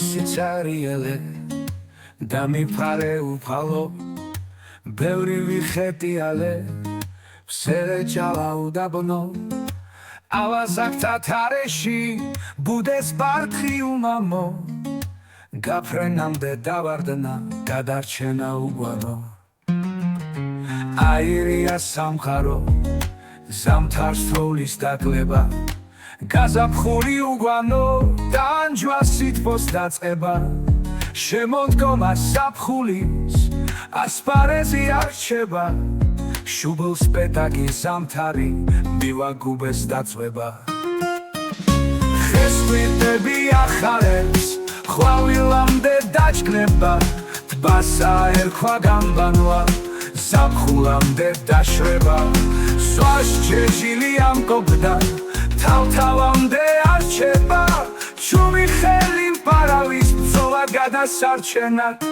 სიცარიელე და მიფარე უფალო ბევრი ვიხეტიალე ვსერე ჭალა უდაბნო ავაზაკთა თარეში ბუდეს ბართხი უმამო გაფრენამდე დავარდნა გადარჩენა უგვარო აირია სამხარო ზამთარს თოვლის დაკლება გაზაფხული უგვანო დაანჯვა სითბოს დაწყება შემოდგომა საფხულის ასპარეზი არჩება შუბლს პეტაკი ზამთარი მივაგუბეს დაწვება ხესხვიტები ახარებს ხვავილამდე დაჭკნება ტბასა ერქვა გამბანვა ზაფხულამდე დაშრება სვას ჯეჯილი ამკობდა თავთავამდე არჩება ჩუმი ხელი მპარავის ბრძოლა გადასარჩენად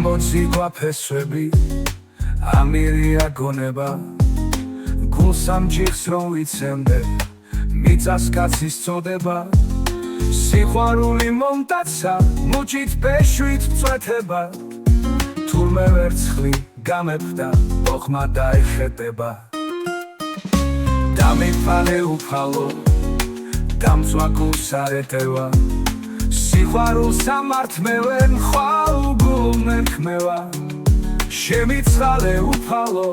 ამოძიგვა ფესვები ამირია გონება გულს ამჯიხს რომ ვიცემდე მიწას კაცის წოდება სიყვარული მომტაცა მუჭით პეშვით წვეთება თურმე ვერცხლი გამეფდა ოხმა დაიხეტება დამიფალე უფალო დამწვა გულს არეტევა სიყვარულს ამართმევენ ხვალ მერქმევა შემიცხალე უფალო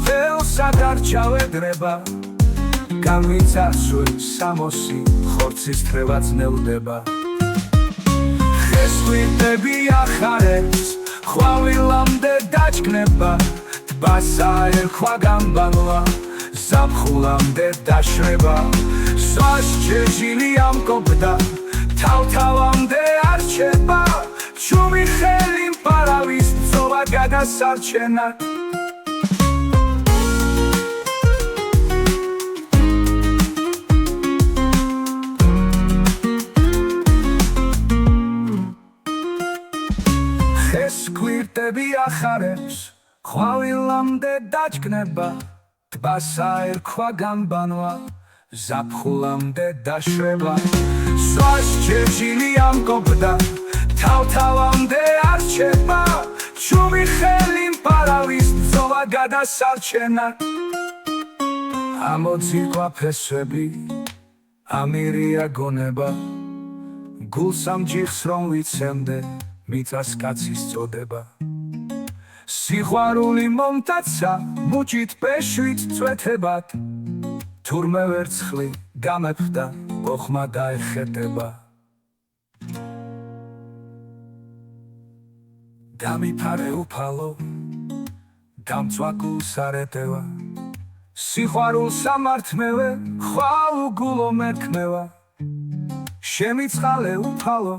ველსა დარჩავედრება განვიცარცვე სამოსი ხორცის თრევა ძნელდება ხესხვიტები ახარებს ხვავილამდე დაჭკნება ტბასა ერქვა გამბანვა ზაფხულამდე დაშრება სვას ჯეჯილი ამკობდა თავთავამდე არჩება ჩუმი ხელი მპარავის ბრძოლა გადასარჩენად ხესხვიტები ახარებს ხვავილამდე დაჭკნება ტბასა ერქვა გამბანვა ზაფხულამდე დაშრება სვას ჯეჯილი ამკობდა თავთავამდე არჩება ჩუმი ხელი მპარავის ბრძოლა გადასარჩენად ამოძიგვა ფესვები ამირია გონება გულს ამჯიხს რომ ვიცემდე მიწას კაცის წოდება სიყვარული მომტაცა მუჭით პეშვით წვეთებად თურმე ვერცხლი გამეფდა ოხმა დაეხეტება დამიფარე უფალო დამწვა გულს არეტევა სიყვარულს ამართმევენ ხვალ უგულო მერქმევა შემიცხალე უფალო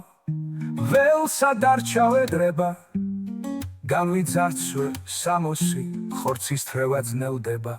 ველსა დარჩავედრება განვიცარცვე სამოსი ხორცის თრევა ძნელდება